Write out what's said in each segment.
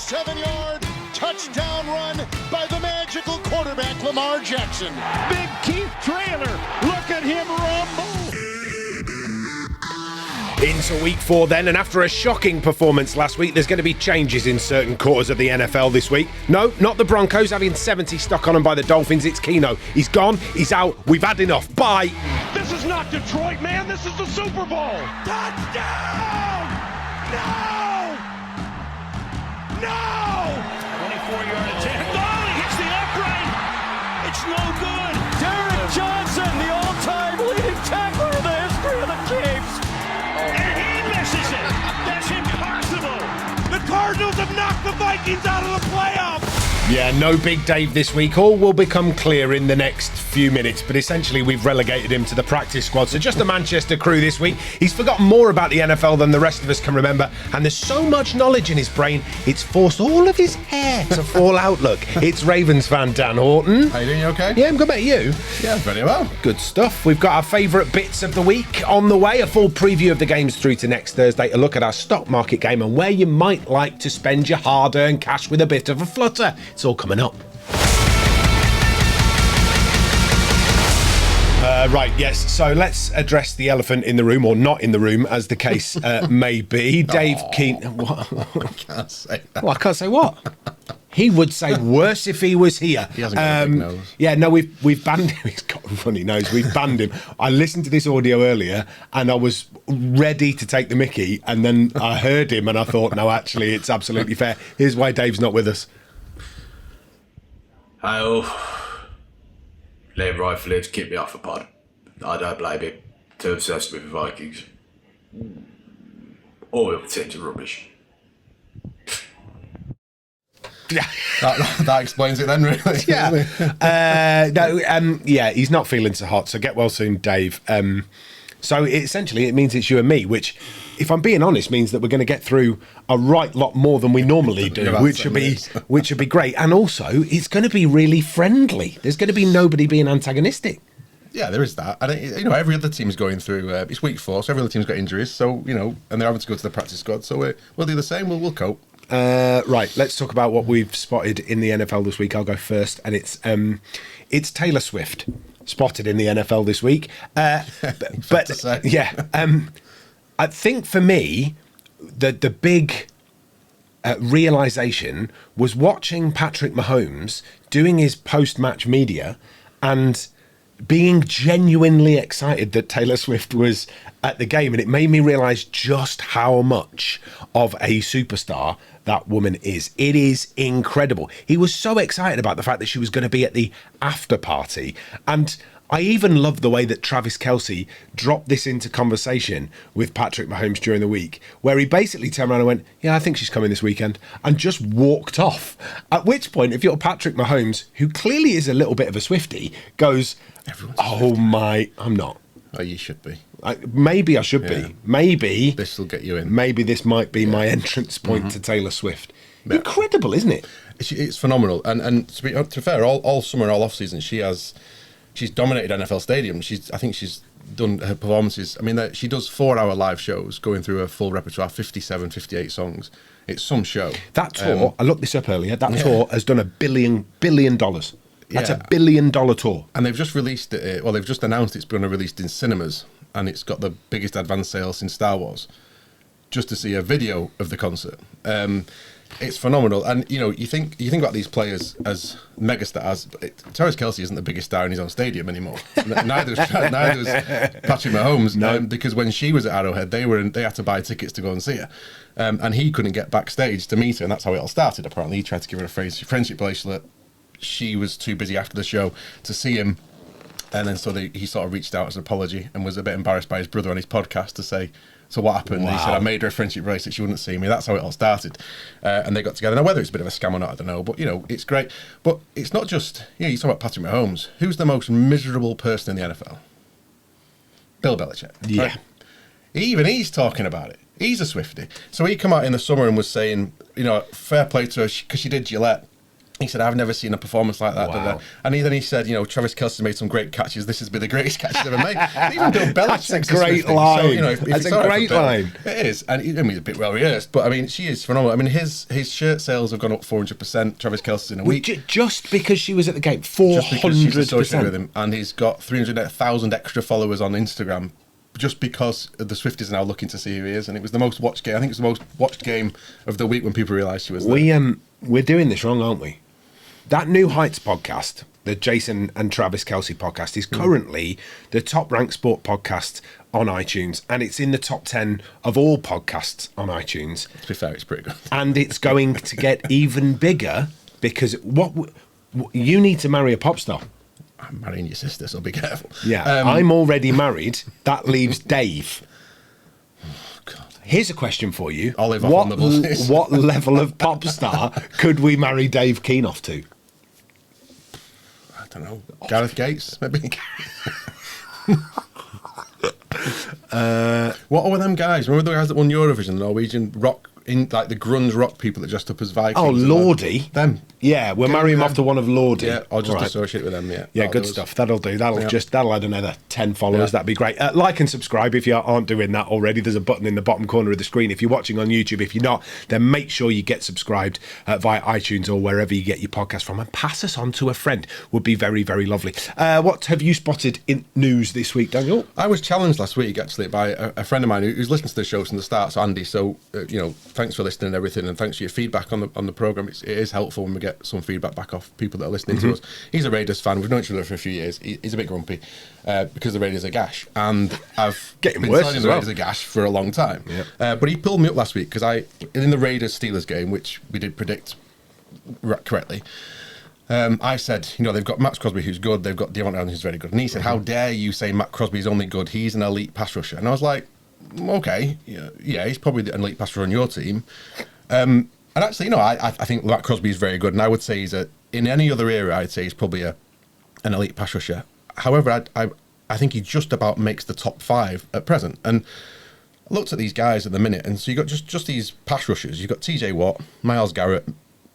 7-yard touchdown run by the magical quarterback, Lamar Jackson. Big Keith Trailer, look at him rumble. Into week 4 then, and after a shocking performance last week, there's going to be changes in certain quarters of the NFL this week. No, not the Broncos having 70 stuck on them by the Dolphins. It's Keno. He's gone. He's out. We've had enough. Bye. This is not Detroit, man. This is the Super Bowl. Touchdown! No! No! 24-yard attempt. Oh, he hits the upright. It's no good. Derek Johnson, the all-time leading tackler in the history of the Chiefs. And he misses it. That's impossible. The Cardinals have knocked the Vikings out of the playoffs. Yeah, no Big Dave this week. All will become clear in the next few minutes, but essentially we've relegated him to the practice squad. So just the Manchester crew this week. He's forgotten more about the NFL than the rest of us can remember, and there's so much knowledge in his brain, it's forced all of his hair to fall out. Look, it's Ravens fan Dan Horton. How you doing? You okay? Yeah, I'm good, mate. You? Yeah, very well. Good stuff. We've got our favourite bits of the week on the way, a full preview of the games through to next Thursday, a look at our stock market game and where you might like to spend your hard-earned cash with a bit of a flutter. It's all coming up. Right, yes. So let's address the elephant in the room, or not in the room, as the case may be. Dave Keane. What? I can't say that. Well, I can't say what. He would say worse if he was here. He hasn't got a big nose. Yeah, no, we've banned him. He's got a funny nose. We've banned him. I listened to this audio earlier, and I was ready to take the mickey, and then I heard him, and I thought, no, actually, it's absolutely fair. Here's why Dave's not with us. Hey all, Liam rightfully to keep me off the pod. I don't blame him. Too obsessed with the Vikings. All the other teams are rubbish. Yeah, that explains it then, really. Yeah. Yeah, he's not feeling so hot, so get well soon, Dave. So essentially it means it's you and me, which, if I'm being honest, means that we're going to get through a right lot more than we normally do, which would be great. And also, it's going to be really friendly. There's going to be nobody being antagonistic. Yeah, there is that. And every other team's going through. It's week 4, so every other team's got injuries. So and they're having to go to the practice squad. So we'll do the same. We'll cope. Right, let's talk about what we've spotted in the NFL this week. I'll go first, and it's Taylor Swift spotted in the NFL this week. But yeah, I think for me, the big realization was watching Patrick Mahomes doing his post-match media and being genuinely excited that Taylor Swift was at the game, and it made me realize just how much of a superstar that woman is. It is incredible. He was so excited about the fact that she was going to be at the after party, and I even love the way that Travis Kelce dropped this into conversation with Patrick Mahomes during the week, where he basically turned around and went, yeah, I think she's coming this weekend, and just walked off. At which point, if you're Patrick Mahomes, who clearly is a little bit of a Swiftie, goes, I'm not. Oh, you should be. Maybe I should be. Maybe this will get you in. Maybe this might be my entrance point to Taylor Swift. Yeah. Incredible, isn't it? It's phenomenal. And to be fair, all summer, all off season, she's dominated NFL stadiums. I think she's done her performances. I mean, she does 4-hour live shows going through her full repertoire, 57, 58 songs. It's some show. That tour, I looked this up earlier, tour has done $1 billion. That's $1 billion tour. And they've just released it, they've just announced it's going to be released in cinemas, and it's got the biggest advance sales since Star Wars, just to see a video of the concert. It's phenomenal. And, you think about these players as megastars. Travis Kelce isn't the biggest star in his own stadium anymore. Neither was Patrick Mahomes, because when she was at Arrowhead, they had to buy tickets to go and see her. And he couldn't get backstage to meet her, and that's how it all started, apparently. He tried to give her a friendship bracelet. She was too busy after the show to see him, and then he sort of reached out as an apology and was a bit embarrassed by his brother on his podcast to say, so what happened? Wow. He said, I made her a friendship bracelet, she wouldn't see me. That's how it all started. And they got together. Now, whether it's a bit of a scam or not, I don't know, but, it's great. But it's not just, you talk about Patrick Mahomes. Who's the most miserable person in the NFL? Bill Belichick. Yeah. Right? Even he's talking about it. He's a Swiftie. So he come out in the summer and was saying, fair play to her, because she did Gillette. He said, I've never seen a performance like that. Wow. And then he said, Travis Kelce made some great catches. This has been the greatest catch he's ever made. Even Bill Belichick. That's a great line. So, that's a great line. It is. And he's a bit well rehearsed, but she is phenomenal. His shirt sales have gone up 400%. Travis Kelce's in a week. Just because she was at the game, 400%. Just because she's associated with him. And he's got 300,000 extra followers on Instagram. Just because the Swifties are now looking to see who he is, and it was the most watched game. I think it was the most watched game of the week when people realised she was there. We're doing this wrong, aren't we? That New Heights podcast, the Jason and Travis Kelce podcast, is currently the top-ranked sport podcast on iTunes, and it's in the top 10 of all podcasts on iTunes. To be fair, it's pretty good. And it's going to get even bigger because you need to marry a pop star. I'm marrying your sister, so be careful. Yeah, I'm already married. That leaves Dave. Here's a question for you. Olive off on the buses. What level of pop star could we marry Dave Keenoff to? I don't know. Gareth Gates, maybe? What were them guys? Remember the guys that won Eurovision, the Norwegian rock, like the grunge rock people that dressed up as Vikings? Oh, Lordy. Them. Yeah, we'll marry him off to one of Lordy. Yeah, or just associate with them, yeah. Yeah, good stuff. That'll do. That'll add another 10 followers. That'd be great. Like and subscribe if you aren't doing that already. There's a button in the bottom corner of the screen if you're watching on YouTube. If you're not, then make sure you get subscribed via iTunes or wherever you get your podcast from, and pass us on to a friend. Would be very, very lovely. What have you spotted in news this week, Daniel? I was challenged last week, actually, by a friend of mine who's listened to the show from the start, so Andy. So, thanks for listening and everything, and thanks for your feedback on the programme. It is helpful when we get some feedback back off people that are listening to us. He's a Raiders fan. We've known each other for a few years. He's a bit grumpy because the Raiders are gash, and I've been telling the Raiders are gash for a long time. Yeah. But he pulled me up last week because in the Raiders-Steelers game, which we did predict correctly, I said, they've got Max Crosby, who's good. They've got Devon Allen, who's very good. And he said, how dare you say Matt Crosby's only good? He's an elite pass rusher. And I was like, okay, yeah, he's probably an elite pass rusher on your team. And actually, I think Matt Crosby is very good. And I would say in any other era, I'd say he's probably an elite pass rusher. However, I think he just about makes the top 5 at present. And I looked at these guys at the minute, and so you got just these pass rushers. You've got TJ Watt, Myles Garrett,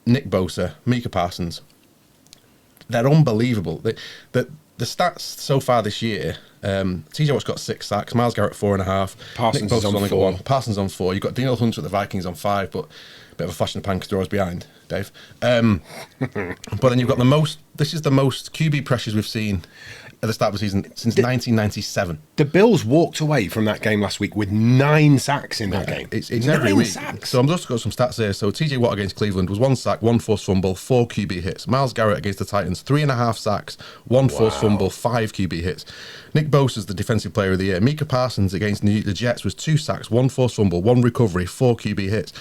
Nick Bosa, Micah Parsons. They're unbelievable. The stats so far this year, TJ Watt's got 6 sacks, Myles Garrett 4.5, Parsons Nick is Bosa's on only 4. got 1. Parsons on 4. You've got Daniel Hunter at the Vikings on 5, but a bit of a flash in the pan because they're always behind, Dave. But then you've got this is the most QB pressures we've seen at the start of the season since 1997. The Bills walked away from that game last week with 9 sacks in that game. It's every week. Sacks. So I'm just got some stats here. So TJ Watt against Cleveland was 1 sack, 1 forced fumble, 4 QB hits. Myles Garrett against the Titans, 3.5 sacks, 1 forced fumble, 5 QB hits. Nick Bosa's the defensive player of the year. Micah Parsons against the Jets was 2 sacks, 1 forced fumble, 1 recovery, 4 QB hits.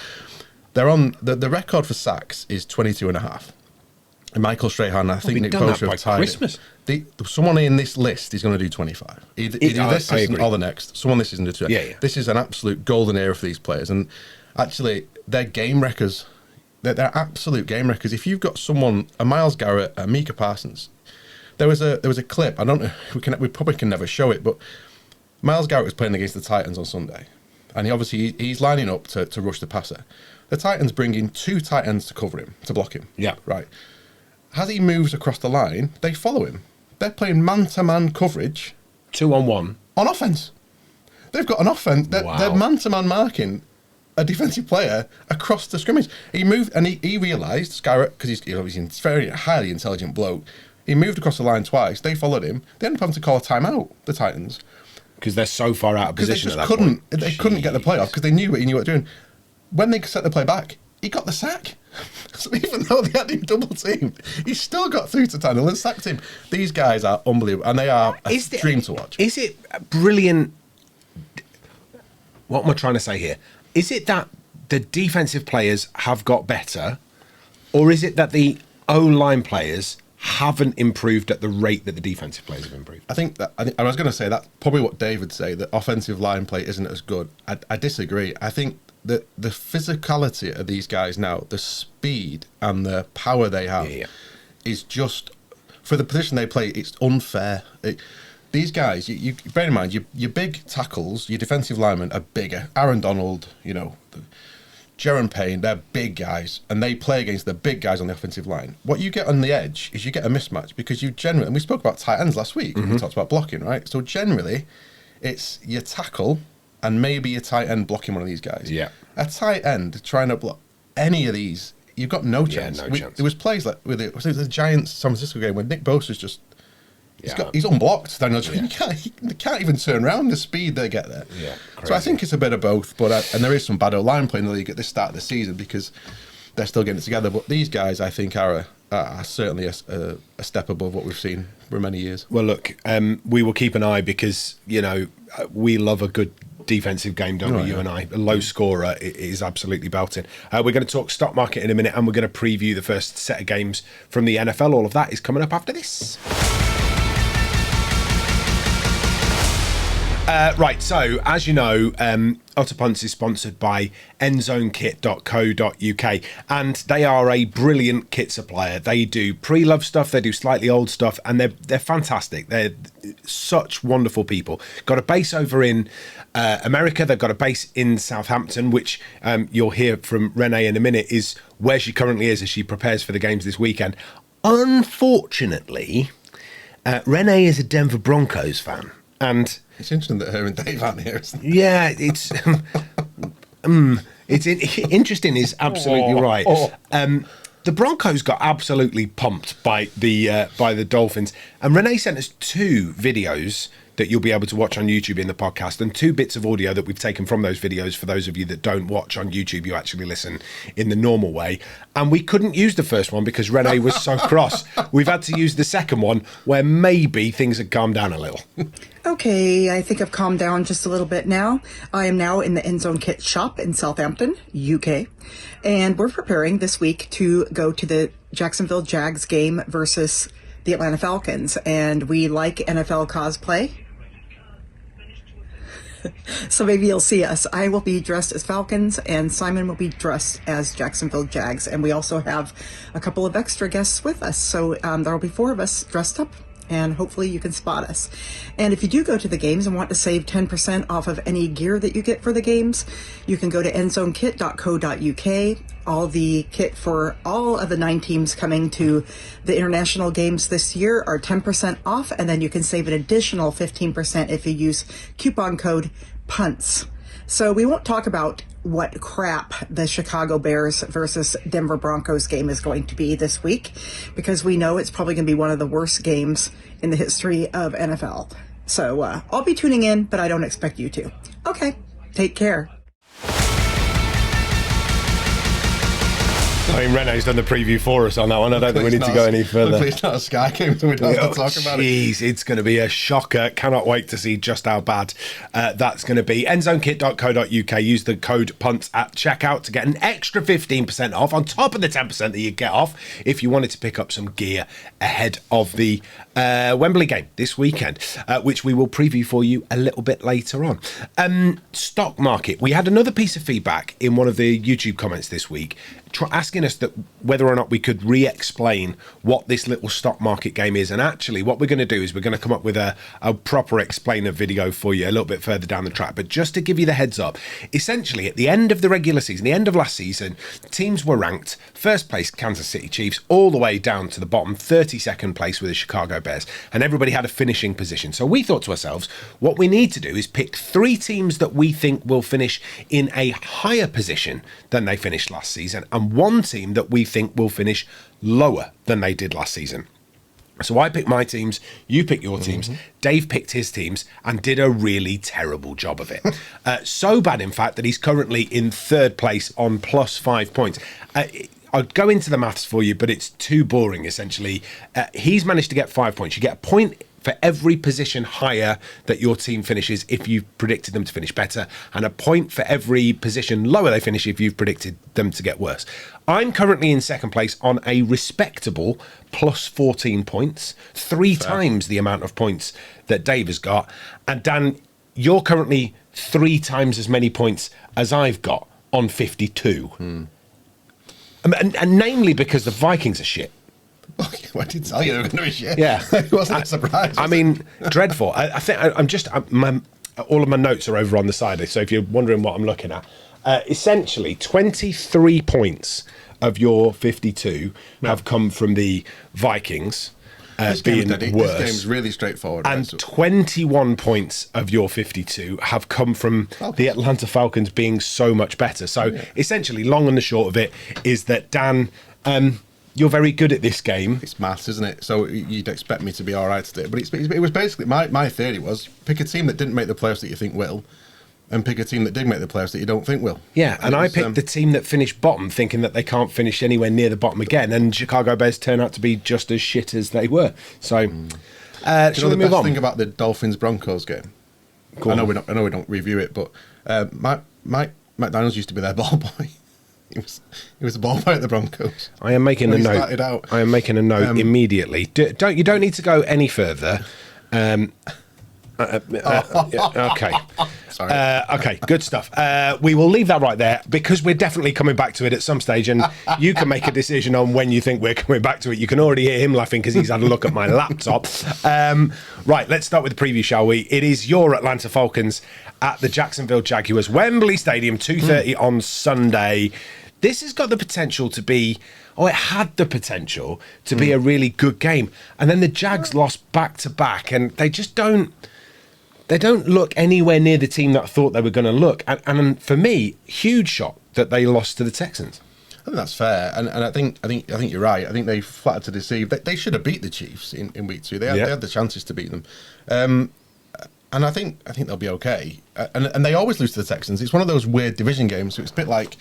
They're on the record for sacks is 22.5. And Michael Strahan, I think Nick Bosa have tied Christmas. Someone in this list is going to do 25. Either this season or the next. Someone this season to do 25. Yeah. This is an absolute golden era for these players. And actually, they're game wreckers. They're absolute game wreckers. If you've got someone, a Myles Garrett, a Micah Parsons, there was a clip. I don't know. We probably can never show it, but Myles Garrett was playing against the Titans on Sunday, and he's lining up to rush the passer. The Titans bring in 2 tight ends to cover him, to block him. Yeah. Right. As he moves across the line, they follow him. They're playing man-to-man coverage. 2-on-1. On offense. They've got an offense. They're man-to-man marking a defensive player across the scrimmage. He moved, and he realised, Garrett, because he's obviously a very highly intelligent bloke, he moved across the line twice. They followed him. They ended up having to call a timeout, the Titans. Because they're so far out of position They couldn't get the play off because they knew what they were doing. When they set the play back, he got the sack. So even though they had him double teamed, he still got through to Tannehill and sacked him. These guys are unbelievable, and they are a dream to watch. Is it brilliant? What am I trying to say here? Is it that the defensive players have got better, or is it that the O-line players haven't improved at the rate that the defensive players have improved? I was going to say that's probably what Dave would say, that offensive line play isn't as good. I disagree. I think that the physicality of these guys now, the speed and the power they have is just, for the position they play, it's unfair. These guys, you bear in mind, your big tackles, your defensive linemen are bigger. Aaron Donald, Jaron Payne, they're big guys, and they play against the big guys on the offensive line. What you get on the edge is you get a mismatch because you generally, and we spoke about tight ends last week, we talked about blocking, right? So generally, it's your tackle and maybe your tight end blocking one of these guys. Yeah. A tight end trying to block any of these, you've got no chance. No chance. There was plays like with it was the Giants San Francisco game when Nick Bosa's just he's unblocked. Daniel Jones. He can't even turn around the speed they get there. Yeah, so I think it's a bit of both. But and there is some bad line play in the league at the start of the season because they're still getting it together. But these guys, I think, are certainly a step above what we've seen for many years. Well, look, we will keep an eye because we love a good defensive game, don't we? You and I. A low scorer is absolutely belting. We're going to talk stock market in a minute, and we're going to preview the first set of games from the NFL. All of that is coming up after this. Right, so as you know, Utter Punt is sponsored by enzonkit.co.uk, and they are a brilliant kit supplier. They do pre-love stuff, they do slightly old stuff, and they're fantastic. They're such wonderful people. Got a base over in America. They've got a base in Southampton, which you'll hear from Renee in a minute, is where she currently is as she prepares for the games this weekend. Unfortunately, Renee is a Denver Broncos fan. And it's interesting that her and Dave aren't here, isn't it? Yeah, it's interesting. Is absolutely right. The Broncos got absolutely pumped by the Dolphins, and Renee sent us 2 videos that you'll be able to watch on YouTube in the podcast, and 2 bits of audio that we've taken from those videos. For those of you that don't watch on YouTube, you actually listen in the normal way. And we couldn't use the first one because Renee was so cross. We've had to use the second one where maybe things had calmed down a little. Okay, I think I've calmed down just a little bit now. I am now in the Enzon Kit shop in Southampton, UK, and we're preparing this week to go to the Jacksonville Jags game versus the Atlanta Falcons, and we like NFL cosplay. So maybe you'll see us. I will be dressed as Falcons, and Simon will be dressed as Jacksonville Jags, and we also have a couple of extra guests with us, so there will be 4 of us dressed up, and hopefully you can spot us. And if you do go to the games and want to save 10% off of any gear that you get for the games, you can go to enzonkit.co.uk. All the kit for all of the 9 teams coming to the international games this year are 10% off, and then you can save an additional 15% if you use coupon code PUNTS. So we won't talk about what crap the Chicago Bears versus Denver Broncos game is going to be this week, because we know it's probably going to be one of the worst games in the history of NFL. So I'll be tuning in, but I don't expect you to. Okay, take care. I mean, Renee's done the preview for us on that one. I don't think we need to go any further. Hopefully it's not a Sky game, so we don't have to talk about it. Jeez, it's going to be a shocker. Cannot wait to see just how bad that's going to be. Enzonkit.co.uk. Use the code PUNTS at checkout to get an extra 15% off on top of the 10% that you get off if you wanted to pick up some gear ahead of the Wembley game this weekend, which we will preview for you a little bit later on. Stock market. We had another piece of feedback in one of the YouTube comments this week asking us that whether or not we could re-explain what this little stock market game is. And actually what we're going to do is we're going to come up with a proper explainer video for you a little bit further down the track. But just to give you the heads up, essentially at the end of the regular season, the end of last season, teams were ranked first place Kansas City Chiefs all the way down to the bottom 32nd place with the Chicago Bears, and everybody had a finishing position. So we thought to ourselves, what we need to do is pick 3 teams that we think will finish in a higher position than they finished last season, and 1 team that we think will finish lower than they did last season. So I picked my teams, you picked your teams, Dave picked his teams and did a really terrible job of it. So bad, in fact, that he's currently in 3rd place on +5 points. I'll go into the maths for you, but it's too boring, essentially. He's managed to get 5 points. You get a point for every position higher that your team finishes if you've predicted them to finish better, and a point for every position lower they finish if you've predicted them to get worse. I'm currently in 2nd place on a respectable +14 points, 3 times the amount of points that Dave has got. And Dan, you're currently 3 times as many points as I've got on 52. And namely because the Vikings are shit. I did tell you they were going to be shit. Yeah. It wasn't a surprise. I mean, dreadful. I think all of my notes are over on the side. So if you're wondering what I'm looking at, Essentially, 23 points of your 52 have come from the Vikings being worse. This game's really straightforward. And 21 points of your 52 have come from the Atlanta Falcons being so much better. So essentially, long and the short of it is that, Dan, you're very good at this game. It's maths, isn't it? So you'd expect me to be all right at it. But it was basically, my theory was, pick a team that didn't make the playoffs that you think will, and pick a team that did make the playoffs that you don't think will. Yeah, and I picked the team that finished bottom, thinking that they can't finish anywhere near the bottom again, and Chicago Bears turn out to be just as shit as they were. So, Do you know shall we the move best on? thing about the Dolphins-Broncos game? I know we don't review it, but Mike McDaniels used to be their ball boy. He was the ball boy at the Broncos. I am making a note. Started out. I am making a note immediately. You don't need to go any further. Okay. Sorry. Okay, good stuff. We will leave that right there because we're definitely coming back to it at some stage, and you can make a decision on when you think we're coming back to it. You can already hear him laughing because he's had a look at my laptop. Right, let's start with the preview, shall we? It is your Atlanta Falcons at the Jacksonville Jaguars, Wembley Stadium, 2:30 on Sunday. This has got the potential to be, it had the potential to be a really good game. And then the Jags lost back-to-back, and they just don't look anywhere near the team that I thought they were going to look. And for me, huge shock that they lost to the Texans. I think that's fair, and I think you're right. I think they flattered to deceive. They should have beat the Chiefs in week 2. They had the chances to beat them, and I think they'll be okay. And they always lose to the Texans. It's one of those weird division games. So it's a bit like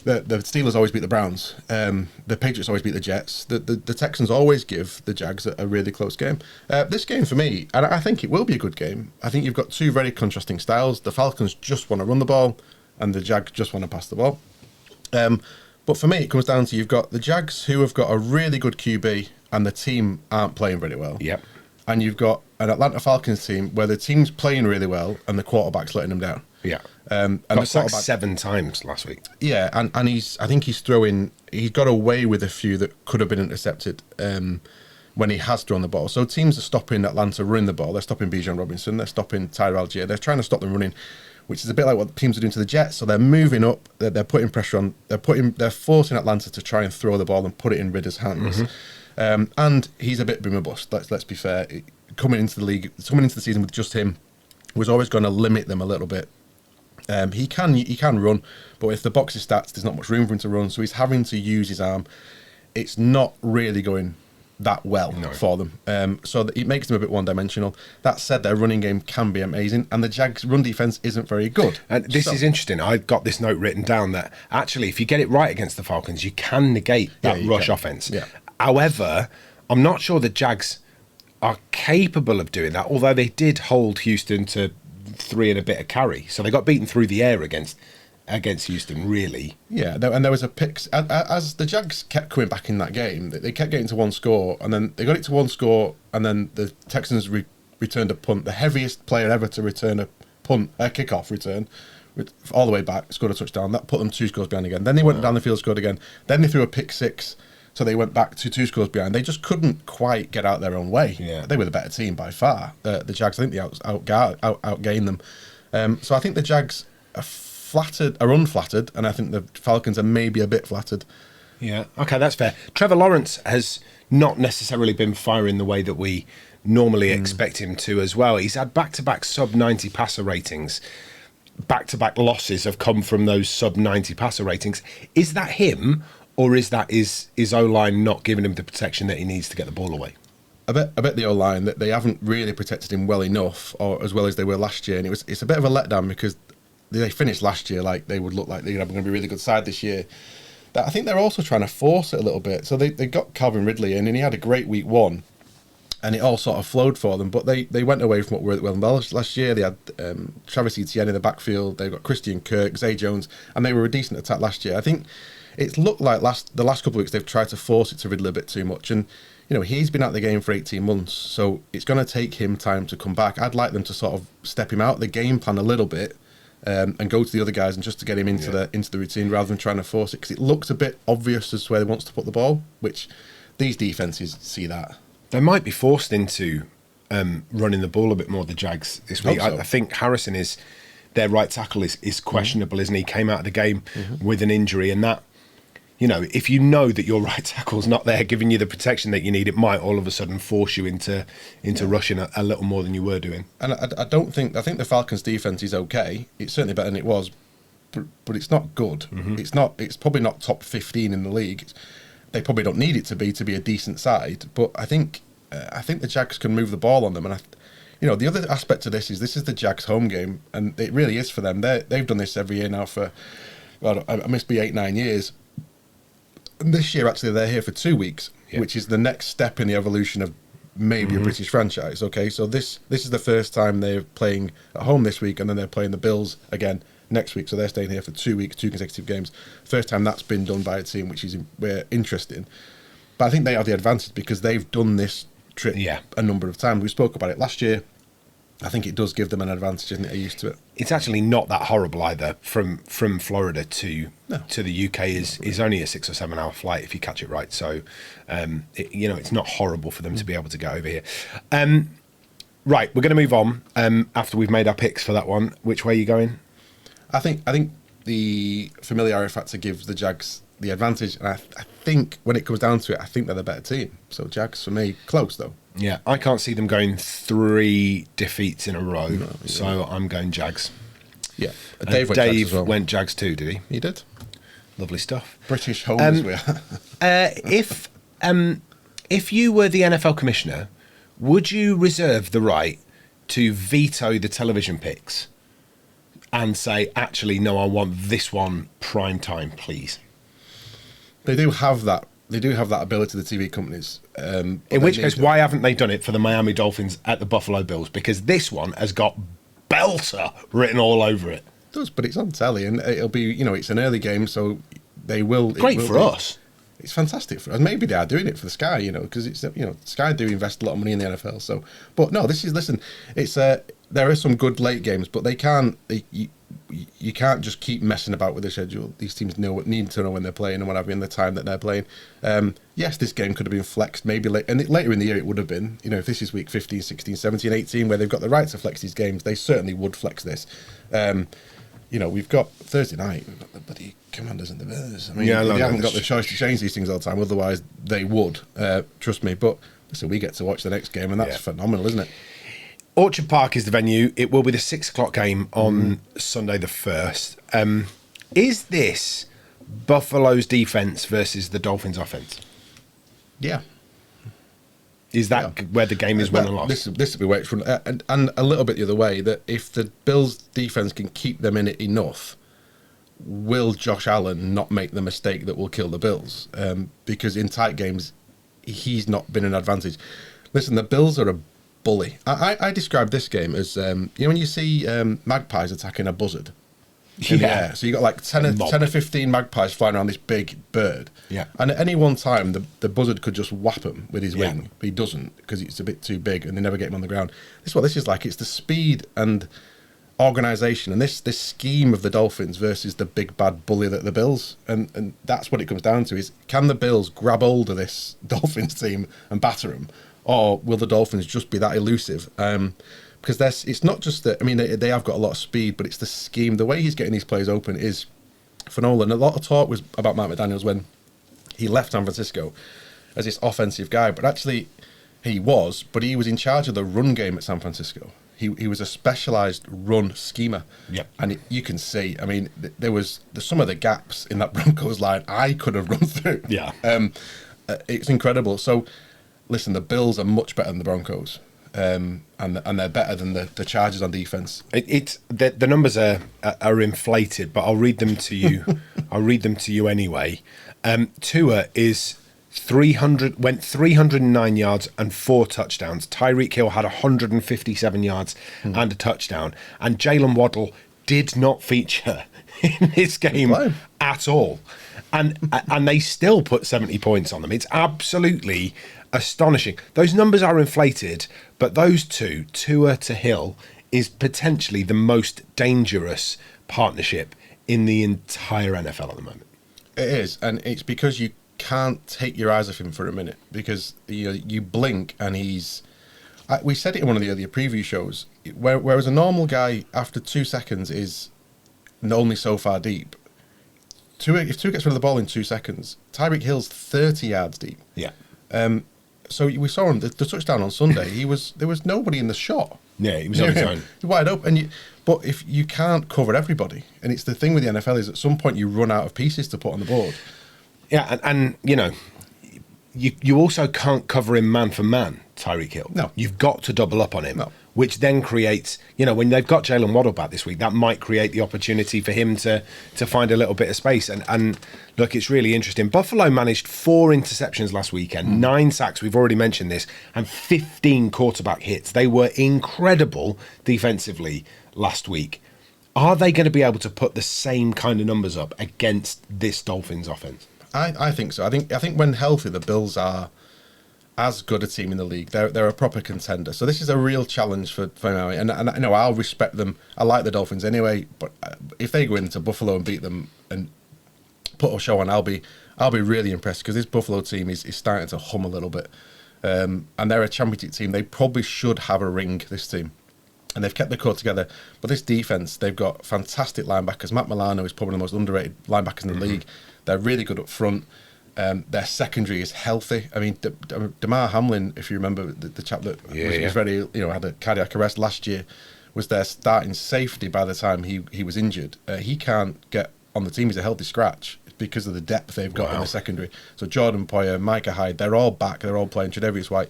the Steelers always beat the Browns. The Patriots always beat the Jets. The Texans always give the Jags a really close game. This game for me, and I think it will be a good game. I think you've got two very contrasting styles. The Falcons just want to run the ball, and the Jags just want to pass the ball. But for me, it comes down to you've got the Jags who have got a really good QB, and the team aren't playing very well. Yep. And you've got an Atlanta Falcons team where the team's playing really well, and the quarterback's letting them down. Yeah. And got sacked 7 times last week. Yeah, and I think he's got away with a few that could have been intercepted when he has thrown the ball. So teams are stopping Atlanta running the ball. They're stopping Bijan Robinson. They're stopping Tyler Algier. They're trying to stop them running, which is a bit like what teams are doing to the Jets. So they're moving up. They're putting pressure on. They're forcing Atlanta to try and throw the ball and put it in Ridder's hands. And he's a bit boom or bust. Let's be fair. Coming into the season with just him was always going to limit them a little bit. He can run, but if the box is stacked, there's not much room for him to run. So he's having to use his arm. It's not really going that well for them. So that it makes them a bit one-dimensional. That said, their running game can be amazing, and the Jags' run defense isn't very good. This is interesting. I've got this note written down that actually, if you get it right against the Falcons, you can negate that rush offense. Yeah. However, I'm not sure the Jags are capable of doing that, although they did hold Houston to 3 and a bit of carry. So they got beaten through the air against Houston, really. Yeah, and there was a pick. As the Jags kept coming back in that game, they kept getting to one score, and then they got it to one score, and then the Texans returned a punt. The heaviest player ever to return a kickoff return, all the way back, scored a touchdown. That put them 2 scores behind again. Then they went down the field, scored again. Then they threw a pick 6. So they went back to 2 scores behind. They just couldn't quite get out their own way. Yeah. They were the better team by far. The Jags, I think they outgained them. So I think the Jags are unflattered, and I think the Falcons are maybe a bit flattered. Yeah, okay, that's fair. Trevor Lawrence has not necessarily been firing the way that we normally expect him to as well. He's had back-to-back sub-90 passer ratings. Back-to-back losses have come from those sub-90 passer ratings. Is that him? Or is that his O-line not giving him the protection that he needs to get the ball away? I bet the O-line that they haven't really protected him well enough, or as well as they were last year, and it's a bit of a letdown because they finished last year like they would look like they're going to be a really good side this year. I think they're also trying to force it a little bit. So they got Calvin Ridley in, and he had a great week 1, and it all sort of flowed for them. But they went away from what worked well last year. They had Travis Etienne in the backfield. They've got Christian Kirk, Zay Jones, and they were a decent attack last year. I think it's looked like the last couple of weeks they've tried to force it to Ridley a bit too much, and he's been out of the game for 18 months, so it's going to take him time to come back. I'd like them to sort of step him out of the game plan a little bit, and go to the other guys and just to get him into the routine rather than trying to force it, because it looks a bit obvious as to where he wants to put the ball, which these defenses see that. They might be forced into running the ball a bit more, the Jags, this week. So. I think Harrison is their right tackle is questionable, isn't he? Came out of the game with an injury, and that, you know, if you know that your right tackle's not there giving you the protection that you need, it might all of a sudden force you into rushing a little more than you were doing. And I think the Falcons' defense is okay. It's certainly better than it was, but it's not good. It's probably not top 15 in the league. They probably don't need it to be a decent side. But I think the Jags can move the ball on them. And the other aspect of this is the Jags' home game, and it really is for them. They've done this every year now for, well, it must be 8-9 years. And this year, actually, they're here for 2 weeks, which is the next step in the evolution of maybe a British franchise. Okay, so this is the first time they're playing at home this week, and then they're playing the Bills again next week. So they're staying here for 2 weeks, 2 consecutive games. First time that's been done by a team, which is interesting. But I think they have the advantage because they've done this trip a number of times. We spoke about it last year. I think it does give them an advantage, isn't it? They're used to it. It's actually not that horrible either. From Florida to the UK is only a 6 or 7 hour flight if you catch it right. So, it's not horrible for them to be able to get over here. Right, we're going to move on after we've made our picks for that one. Which way are you going? I think the familiarity factor gives the Jags the advantage, and I think when it comes down to it, I think they're the better team. So Jags for me, close though. Yeah, I can't see them going 3 defeats in a row, so I'm going Jags. Yeah, Dave went Jags as well. Went Jags too, did he? He did. Lovely stuff. British home as we are. If you were the NFL commissioner, would you reserve the right to veto the television picks and say, actually, no, I want this one prime time, please? They do have that. They do have that ability, the TV companies. In which case, why haven't they done it for the Miami Dolphins at the Buffalo Bills? Because this one has got belter written all over it. It does, but it's on telly, and it'll be, it's an early game, so they will. Great for us. It's fantastic for us. Maybe they are doing it for the Sky, because it's, Sky do invest a lot of money in the NFL. So, but no, it's there are some good late games, but they can't. You can't just keep messing about with the schedule. These teams need to know when they're playing and what have you, and the time that they're playing. Yes, this game could have been flexed maybe later in the year. It would have been, if this is week 15, 16, 17, 18, where they've got the right to flex these games, they certainly would flex this. We've got Thursday night, we've got the bloody Commanders and the Bears. I mean, they haven't got the choice to change these things all the time, otherwise they would, trust me. But listen, we get to watch the next game, and that's phenomenal, isn't it? Orchard Park is the venue. It will be the 6 o'clock game on Sunday the 1st. Is this Buffalo's defense versus the Dolphins' offense? Yeah. Is that where the game is won and lost? This will be where it's run, and a little bit the other way, that if the Bills' defense can keep them in it enough, will Josh Allen not make the mistake that will kill the Bills? Because in tight games, he's not been an advantage. Listen, the Bills are a bully. I describe this game as, when you see magpies attacking a buzzard in the air. So you got like 10 or 15 magpies flying around this big bird. Yeah. And at any one time, the buzzard could just whap him with his wing. But he doesn't, because it's a bit too big and they never get him on the ground. This is what this is like. It's the speed and organisation and this scheme of the Dolphins versus the big bad bully that the Bills. And that's what it comes down to, is can the Bills grab hold of this Dolphins team and batter them? Or will the Dolphins just be that elusive? Because it's not just that, they have got a lot of speed, but it's the scheme. The way he's getting these players open is phenomenal. And a lot of talk was about Matt McDaniels when he left San Francisco as this offensive guy. But actually, he was in charge of the run game at San Francisco. He was a specialised run schemer. Yep. And you can see, there was some of the gaps in that Broncos line I could have run through. Yeah. It's incredible. So, listen, the Bills are much better than the Broncos, and they're better than the Chargers on defense. The numbers are inflated, but I'll read them to you. I'll read them to you anyway. Tua is 309 yards and 4 touchdowns. Tyreek Hill had 157 yards and a touchdown, and Jalen Waddle did not feature in this game at all, and they still put 70 points on them. It's absolutely astonishing. Those numbers are inflated, but those two, Tua to Hill, is potentially the most dangerous partnership in the entire NFL at the moment. It is, and it's because you can't take your eyes off him for a minute, because you blink and he's We said it in one of the earlier preview shows, whereas a normal guy after 2 seconds is only so far deep. If Tua gets rid of the ball in 2 seconds, Tyreek Hill's 30 yards deep. Yeah. So we saw him, the touchdown on Sunday, there was nobody in the shot. Yeah, he was on his own. Wide open. But if you can't cover everybody, and it's the thing with the NFL is at some point you run out of pieces to put on the board. Yeah, and you know, you also can't cover him man for man, Tyreek Hill. No. You've got to double up on him. No. Which then creates, you know, when they've got Jalen Waddle back this week, that might create the opportunity for him to find a little bit of space. And look, it's really interesting. Buffalo managed 4 interceptions last weekend, 9 sacks, we've already mentioned this, and 15 quarterback hits. They were incredible defensively last week. Are they going to be able to put the same kind of numbers up against this Dolphins offense? I think so. I think when healthy, the Bills are as good a team in the league. They're a proper contender. So this is a real challenge for Miami. And I know I'll respect them. I like the Dolphins anyway. But if they go into Buffalo and beat them and put a show on, I'll be really impressed because this Buffalo team is starting to hum a little bit. And they're a championship team. They probably should have a ring, this team. And they've kept the core together. But this defense, they've got fantastic linebackers. Matt Milano is probably the most underrated linebacker in the league. They're really good up front. Their secondary is healthy. I mean, Damar Hamlin, if you remember, the chap that was very, had a cardiac arrest last year, was their starting safety by the time he was injured. He can't get on the team. He's a healthy scratch because of the depth they've got in the secondary. So Jordan Poyer, Micah Hyde, they're all back. They're all playing. Tre'Davious White.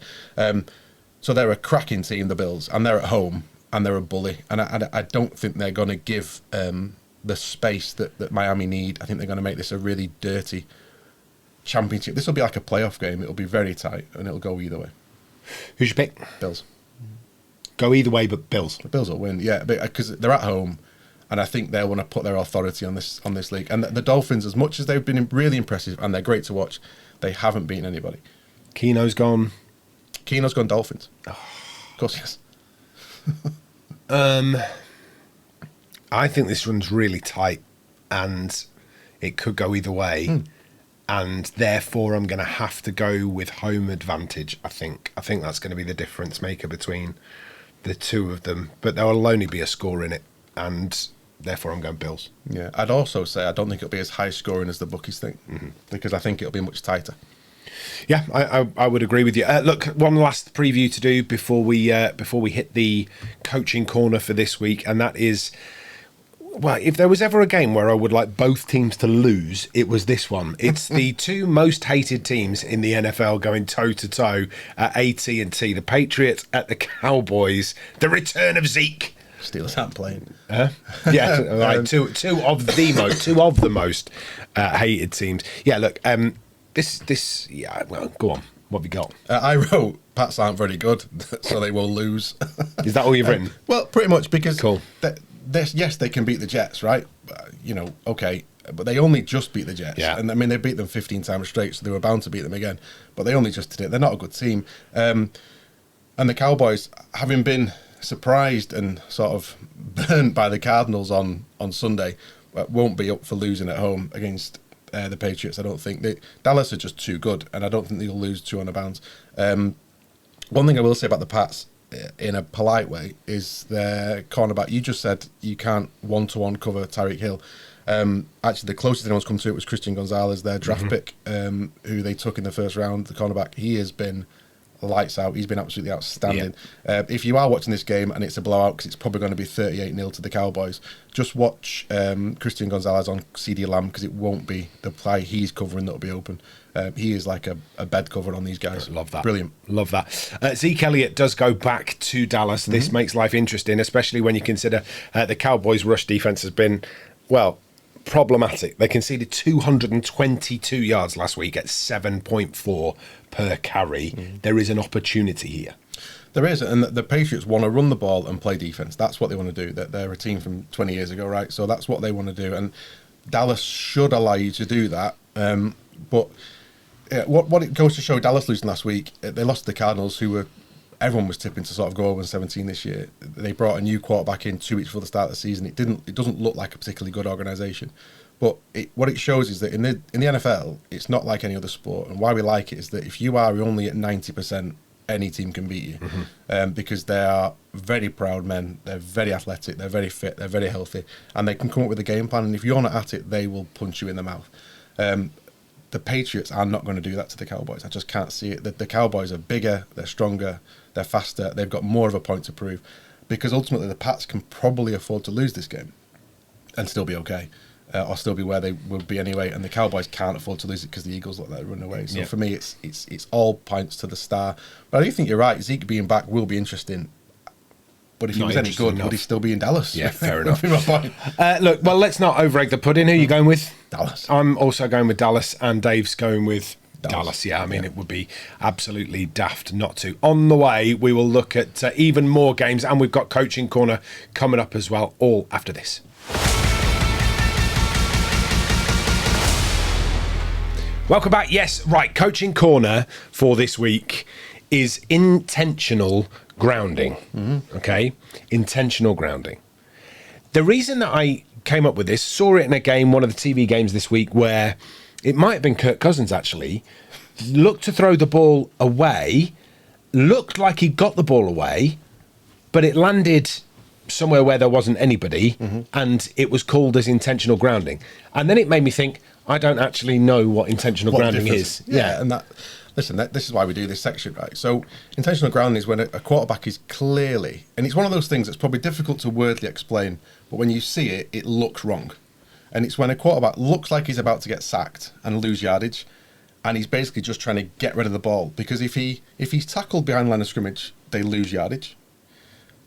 So they're a cracking team, the Bills, and they're at home and they're a bully. And I don't think they're going to give the space that Miami need. I think they're going to make this a really dirty championship. This will be like a playoff game. It'll be very tight and it'll go either way. Who's your pick? Bills. Go either way, but Bills. The Bills will win, yeah, because they're at home, and I think they'll want to put their authority on this league. And the Dolphins, as much as they've been really impressive and they're great to watch, they haven't beaten anybody. Keno's gone. Keno's gone Dolphins. Of course, yes. I think this one's really tight, and it could go either way. And therefore, I'm going to have to go with home advantage. I think that's going to be the difference maker between the two of them. But there will only be a score in it, and therefore I'm going Bills. Yeah, I'd also say I don't think it'll be as high scoring as the bookies think, because I think it'll be much tighter. Yeah, I would agree with you. Look, one last preview to do before we hit the coaching corner for this week, and that is, well, if there was ever a game where I would like both teams to lose, it was this one. It's the two most hated teams in the NFL going toe-to-toe at AT&T. The Patriots at the Cowboys. The return of Zeke. Steelers aren't playing. Yeah, right, two of the most hated teams. Yeah, look, this. Yeah, well, go on. What have you got? I wrote, Pats aren't very good, so they will lose. Is that all you've written? Well, pretty much, because cool. Yes, they can beat the Jets, right? Okay, but they only just beat the Jets. Yeah. And I mean, they beat them 15 times straight, so they were bound to beat them again. But they only just did it. They're not a good team. And the Cowboys, having been surprised and sort of burnt by the Cardinals on Sunday, won't be up for losing at home against the Patriots, I don't think. Dallas are just too good, and I don't think they'll lose 200 pounds. One thing I will say about the Pats, in a polite way, is their cornerback. You just said you can't one-to-one cover Tyreek Hill. Actually, the closest anyone's come to it was Christian Gonzalez, their draft pick, who they took in the first round, the cornerback. He has been lights out. He's been absolutely outstanding. Yeah. If you are watching this game and it's a blowout, because it's probably going to be 38-0 to the Cowboys, just watch Christian Gonzalez on CeeDee Lamb, because it won't be the play he's covering that'll be open. He is like a bed cover on these guys. Love that. Brilliant. Love that. Zeke Elliott does go back to Dallas. This makes life interesting, especially when you consider the Cowboys' rush defense has been, well, problematic. They conceded 222 yards last week at 7.4 per carry. There is an opportunity here. There is, and the Patriots want to run the ball and play defense. That's what they want to do. They're a team from 20 years ago, right? So that's what they want to do, and Dallas should allow you to do that. But what it goes to show, Dallas losing last week, they lost to the Cardinals, who were, everyone was tipping to sort of go 0-17 this year. They brought a new quarterback in 2 weeks before the start of the season. It doesn't look like a particularly good organisation. But what it shows is that in the NFL, it's not like any other sport. And why we like it is that if you are only at 90% any team can beat you, because they are very proud men. They're very athletic. They're very fit. They're very healthy, and they can come up with a game plan. And if you're not at it, they will punch you in the mouth. The Patriots are not going to do that to the Cowboys. I just can't see it. The Cowboys are bigger. They're stronger. They're faster. They've got more of a point to prove, because ultimately the Pats can probably afford to lose this game and still be okay. Or still be where they would be anyway, and the Cowboys can't afford to lose it because the Eagles let that run away. So for me, it's all points to the star. But I do think you're right. Zeke being back will be interesting. But if he was any good, would he still be in Dallas? Yeah, fair enough. My point. Look, well, let's not over-egg the pudding. Who are you going with? Dallas. I'm also going with Dallas, and Dave's going with Dallas. Yeah, I mean, it would be absolutely daft not to. On the way, we will look at even more games, and we've got Coaching Corner coming up as well, all after this. Welcome back. Yes, right. Coaching Corner for this week is intentional grounding. Okay? Intentional grounding. The reason that I came up with this, saw it in a game, one of the TV games this week, where it might have been Kirk Cousins actually, looked to throw the ball away, looked like he got the ball away, but it landed somewhere where there wasn't anybody, and it was called as intentional grounding. And then it made me think, I don't actually know what intentional grounding is. Yeah, and this is why we do this section, right? So intentional grounding is when a quarterback is clearly, and it's one of those things that's probably difficult to wordly explain, but when you see it, it looks wrong. And it's when a quarterback looks like he's about to get sacked and lose yardage, and he's basically just trying to get rid of the ball. Because if he's tackled behind the line of scrimmage, they lose yardage.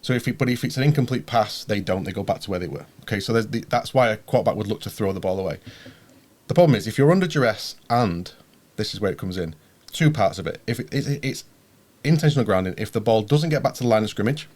So if it's an incomplete pass, they don't. They go back to where they were. Okay, so that's why a quarterback would look to throw the ball away. The problem is, if you're under duress, and this is where it comes in, two parts of it. If it's intentional grounding, if the ball doesn't get back to the line of scrimmage,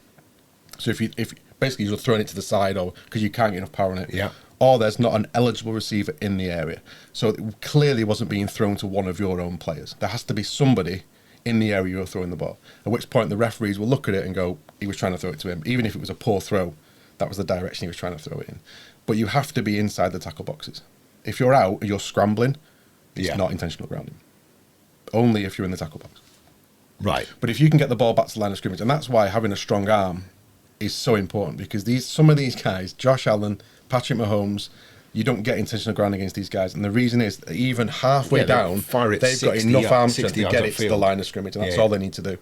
so if basically you're throwing it to the side, or because you can't get enough power on it, or there's not an eligible receiver in the area, so it clearly wasn't being thrown to one of your own players. There has to be somebody in the area you're throwing the ball. At which point the referees will look at it and go, he was trying to throw it to him, even if it was a poor throw. That was the direction he was trying to throw it in. But you have to be inside the tackle boxes. If you're out and you're scrambling, it's not intentional grounding. Only if you're in the tackle box. Right. But if you can get the ball back to the line of scrimmage, and that's why having a strong arm is so important, because some of these guys, Josh Allen, Patrick Mahomes, you don't get intentional grounding against these guys. And the reason is that even halfway down, they've got enough arm strength to get it to the line of scrimmage, and that's all they need to do.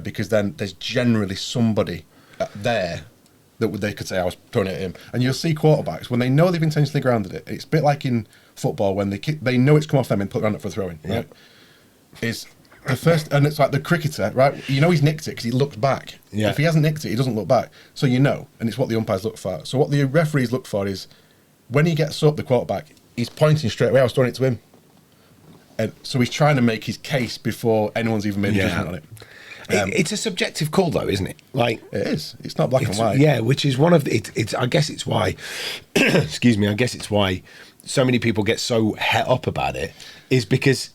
Because then there's generally somebody there that they could say, I was throwing it at him. And you'll see quarterbacks, when they know they've intentionally grounded it, it's a bit like in football when they know it's come off them and put it around up for throwing, right? Is the first, and it's like the cricketer, right? You know he's nicked it because he looked back. Yeah. If he hasn't nicked it, he doesn't look back. So you know, and it's what the umpires look for. So what the referees look for is, when he gets up, the quarterback, he's pointing straight away, I was throwing it to him. And so he's trying to make his case before anyone's even made a judgment on it. It's a subjective call, though, isn't it? Like it is. It's not black and white. Yeah, which is one of the. It's. I guess it's why. Excuse me. I guess it's why so many people get so het up about it. Is because,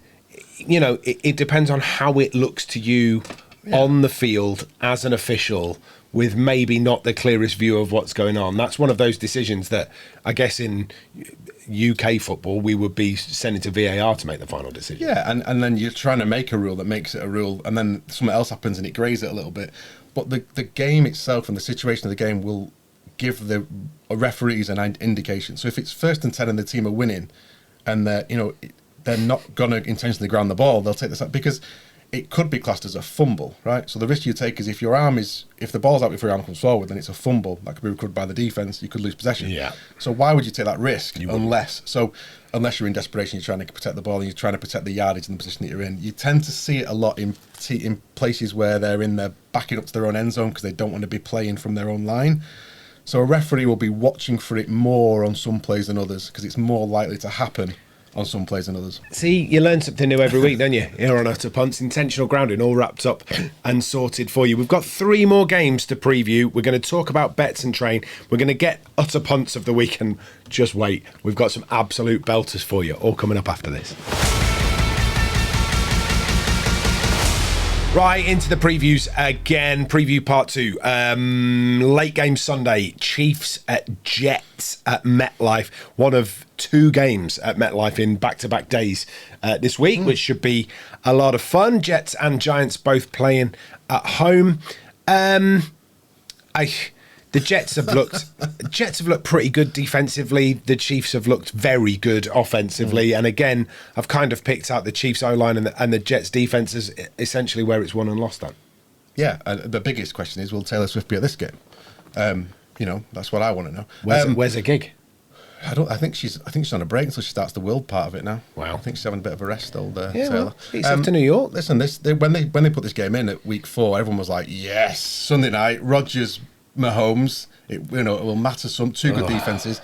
it depends on how it looks to you on the field as an official, with maybe not the clearest view of what's going on. That's one of those decisions that I guess in UK football we would be sending to VAR to make the final decision. Yeah, and then you're trying to make a rule that makes it a rule, and then something else happens and it greys it a little bit. But the game itself and the situation of the game will give the referees an indication. So if it's 1st and 10 and the team are winning, and they're not going to intentionally ground the ball, they'll take this out, because it could be classed as a fumble, right? So the risk you take is if the ball's out before your arm comes forward, then it's a fumble that could be recovered by the defense. You could lose possession. Yeah. So why would you take that risk unless you're in desperation, you're trying to protect the ball and you're trying to protect the yardage and the position that you're in. You tend to see it a lot in places where they're backing up to their own end zone because they don't want to be playing from their own line. So a referee will be watching for it more on some plays than others because it's more likely to happen on some plays than others. See, you learn something new every week, don't you? Here on Utter Punt, intentional grounding, all wrapped up and sorted for you. We've got 3 more games to preview. We're going to talk about bets and train. We're going to get Utter Punts of the week, and just wait. We've got some absolute belters for you, all coming up after this. Right, into the previews again. Preview part 2. Late game Sunday. Chiefs at Jets at MetLife. One of 2 games at MetLife in back-to-back days this week, which should be a lot of fun. Jets and Giants both playing at home. The Jets have looked pretty good defensively. The Chiefs have looked very good offensively. And again, I've kind of picked out the Chiefs O-line and the Jets defense as essentially where it's won and lost on. Yeah, the biggest question is, will Taylor Swift be at this game? That's what I want to know. Where's her gig? I think she's on a break until she starts the world part of it now. Wow. I think she's having a bit of a rest, old Taylor. Well, he's off to New York. Listen, when they put this game in at week 4, everyone was like, yes, Sunday night, Rodgers, Mahomes, it will matter some. 2 good defenses.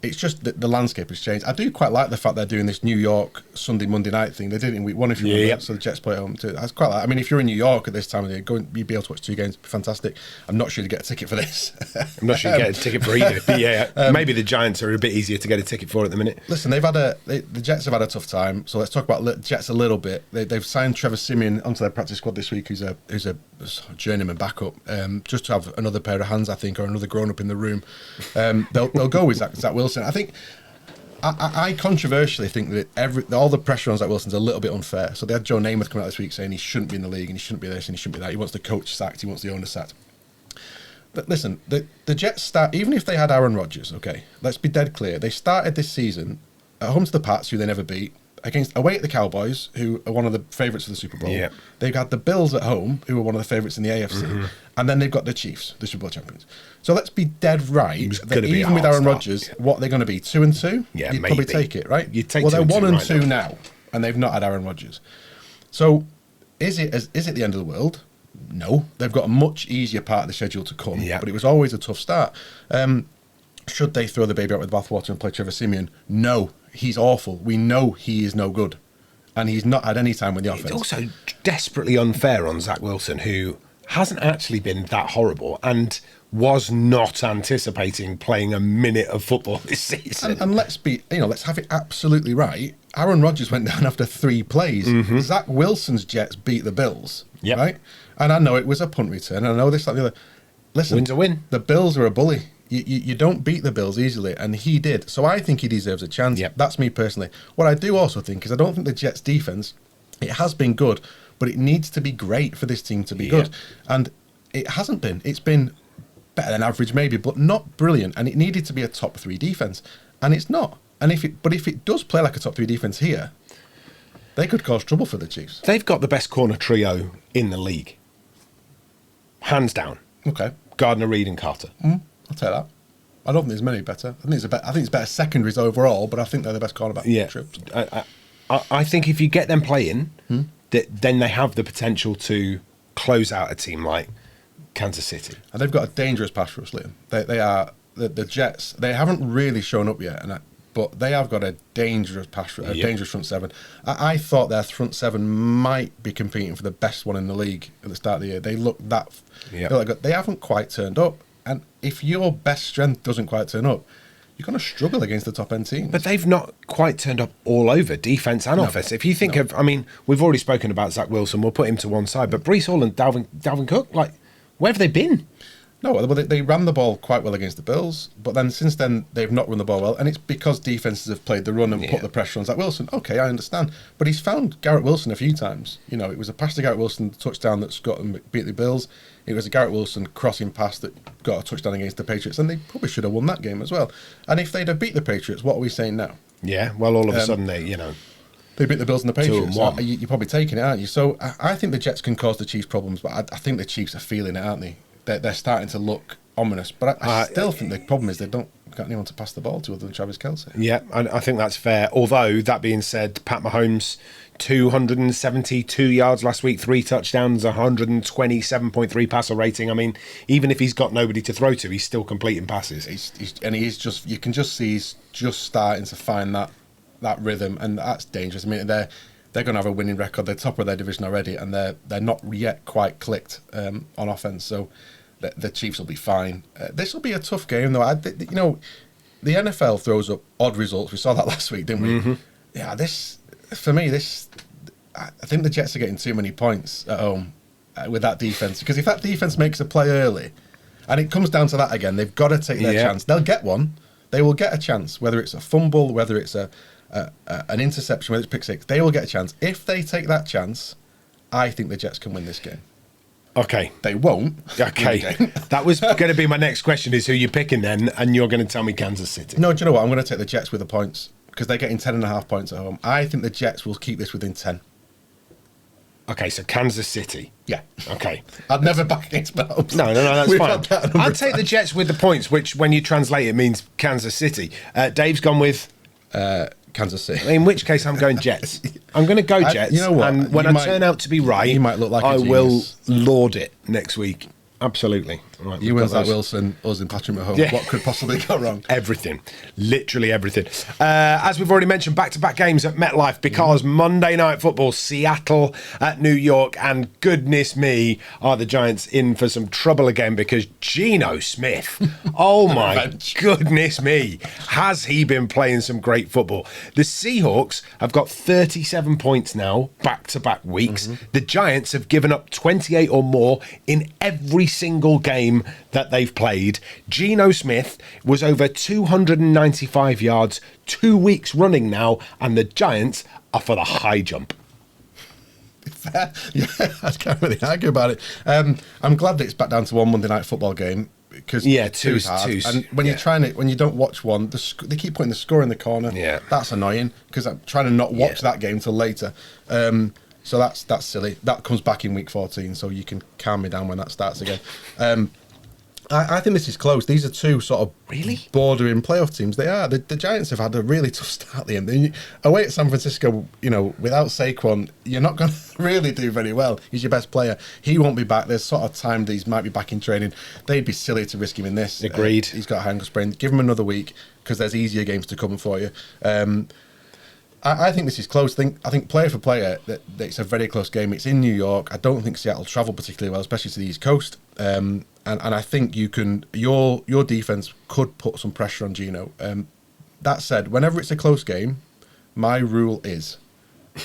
It's just that the landscape has changed. I do quite like the fact they're doing this New York Sunday, Monday night thing. They did it in week 1, if you remember. Yep. So the Jets play at home too. That's quite like. I mean, if you're in New York at this time of the year, you'd be able to watch 2 games. It'd be fantastic. I'm not sure you get a ticket for this. I'm not sure you get a ticket for either. But maybe the Giants are a bit easier to get a ticket for at the minute. Listen, the Jets have had a tough time. So let's talk about the Jets a little bit. They've signed Trevor Siemian onto their practice squad this week, who's a journeyman backup, just to have another pair of hands, I think, or another grown up in the room. They'll go with Zack Wilson. I think. I controversially think that all the pressure on Zack Wilson's a little bit unfair. So they had Joe Namath come out this week saying he shouldn't be in the league and he shouldn't be this and he shouldn't be that. He wants the coach sacked. He wants the owner sacked. But listen, the Jets start, even if they had Aaron Rodgers, okay, let's be dead clear. They started this season at home to the Pats, who they never beat, away at the Cowboys, who are one of the favourites for the Super Bowl. Yep. They've got the Bills at home, who are one of the favourites in the AFC. Mm-hmm. And then they've got the Chiefs, the Super Bowl champions. So let's be dead right that even with Aaron Rodgers, what they're going to be, 2-2? Yeah, you'd maybe. probably take it, right? You'd take they're 1-2 right now, and they've not had Aaron Rodgers. So is it the end of the world? No. They've got a much easier part of the schedule to come, but it was always a tough start. Should they throw the baby out with the bathwater and play Trevor Siemian? No. He's awful. We know he is no good. And he's not had any time with the offense. It's also desperately unfair on Zack Wilson, who hasn't actually been that horrible and was not anticipating playing a minute of football this season. And let's have it absolutely right. Aaron Rodgers went down after 3 plays. Mm-hmm. Zack Wilson's Jets beat the Bills, right? And I know it was a punt return. I know this, that, the other. Listen, win's a win. The Bills are a bully. You don't beat the Bills easily, and he did. So I think he deserves a chance. Yep. That's me personally. What I do also think is I don't think the Jets' defense, it has been good, but it needs to be great for this team to be good. And it hasn't been. It's been better than average maybe, but not brilliant. And it needed to be a top 3 defense, and it's not. And if it does play like a top 3 defense here, they could cause trouble for the Chiefs. They've got the best corner trio in the league, hands down. Okay, Gardner, Reed, and Carter. I'll take that. I don't think there's many better. I think it's better secondaries overall, but I think they're the best cornerback. Yeah, I think if you get them playing, then they have the potential to close out a team like Kansas City. And they've got a dangerous pass rush, Liam. They are the Jets. They haven't really shown up yet, but they have got a dangerous pass rush, a dangerous front 7. I thought their front 7 might be competing for the best one in the league at the start of the year. They look that. They haven't quite turned up. And if your best strength doesn't quite turn up, you're going to struggle against the top end teams. But they've not quite turned up all over, defense and offense. If you think of, we've already spoken about Zack Wilson. We'll put him to one side. But Breece Hall and Dalvin Cook, where have they been? No, well, they ran the ball quite well against the Bills, but then since then they've not run the ball well, and it's because defenses have played the run and put the pressure on Zack Wilson. Okay, I understand, but he's found Garrett Wilson a few times. It was a pass to Garrett Wilson touchdown that got them beat the Bills. It was a Garrett Wilson crossing pass that got a touchdown against the Patriots, and they probably should have won that game as well. And if they'd have beat the Patriots, what are we saying now? Yeah, well, all of a sudden they beat the Bills and the Patriots. You're probably taking it, aren't you? So I think the Jets can cause the Chiefs problems, but I think the Chiefs are feeling it, aren't they? They're starting to look ominous, but I still think the problem is they don't got anyone to pass the ball to other than Travis Kelce. Yeah, I think that's fair. Although, that being said, Pat Mahomes, 272 yards last week, 3 touchdowns, 127.3 passer rating. Even if he's got nobody to throw to, he's still completing passes. You can just see he's just starting to find that rhythm, and that's dangerous. They're going to have a winning record. They're top of their division already, and they're not yet quite clicked on offense. So the Chiefs will be fine. This will be a tough game, though. The NFL throws up odd results. We saw that last week, didn't we? Mm-hmm. Yeah, for me, I think the Jets are getting too many points at home with that defense. Because if that defense makes a play early, and it comes down to that again, they've got to take their chance. They'll get one. They will get a chance, whether it's a fumble, whether it's an interception, whether it's pick six. They will get a chance. If they take that chance, I think the Jets can win this game. Okay. They won't. Okay. That was going to be my next question, is who you're picking then, and you're going to tell me Kansas City. No, do you know what? I'm going to take the Jets with the points because they're getting 10.5 points at home. I think the Jets will keep this within 10. Okay, so Kansas City. Yeah. Okay. I'd never back against Mahomes. No, that's We've fine. had that a number I'd of take the times. Jets with the points, which when you translate it means Kansas City. Dave's gone with... Kansas City. In which case, I'm going Jets. I'm going to go Jets. You know what? And when You I might- turn out to be right, you might look like a I will genius. laud it next week. Absolutely. Right, You we've and got Zack those. Wilson, us and Patrick Mahomes. Yeah. What could possibly go wrong? Everything. Literally everything. As we've already mentioned, back-to-back games at MetLife because Monday Night Football, Seattle at New York, and goodness me, are the Giants in for some trouble again because Geno Smith, oh my Revenge. goodness me, has he been playing some great football. The Seahawks have got 37 points now, back-to-back weeks. The Giants have given up 28 or more in every single game that they've played. Geno Smith was over 295 yards 2 weeks running now, and the Giants are for the high jump. Yeah, I can't really argue about it. I'm glad that it's back down to one Monday Night Football game because two's hard. two's, And when you're trying to, when you don't watch one, they keep putting the score in the corner. Yeah. That's annoying because I'm trying to not watch that game till later. So that's silly. That comes back in week 14, so you can calm me down when that starts again. I think this is close. These are two sort of bordering playoff teams. They are. The Giants have had a really tough start at the end. Away at San Francisco, without Saquon, you're not going to really do very well. He's your best player. He won't be back. There's sort of time that he might be back in training. They'd be silly to risk him in this. Agreed. He's got a ankle sprain. Give him another week because there's easier games to come for you. I think this is close. I think player for player, that it's a very close game. It's in New York. I don't think Seattle travel particularly well, especially to the East Coast. And I think you can your defense could put some pressure on Geno. That said, whenever it's a close game, my rule is,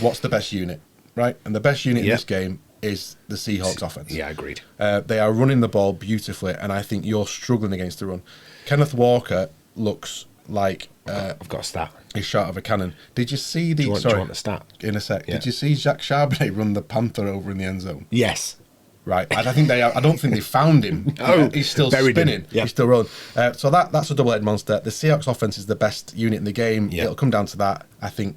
what's the best unit, right? And the best unit in this game is the Seahawks offense. Yeah, agreed. They are running the ball beautifully, and I think you're struggling against the run. Kenneth Walker looks like I've got a stat. he's shot of a cannon. Did you see the? Do you want the stat? In a sec. Yeah. Did you see Jacques Charbonnet run the Panther over in the end zone? Yes. Right. I think they. I don't think they found him. No, He's still buried him. spinning. Yeah. He's still rolling. So that's a double-headed monster. The Seahawks offense is the best unit in the game. Yeah. It'll come down to that. I think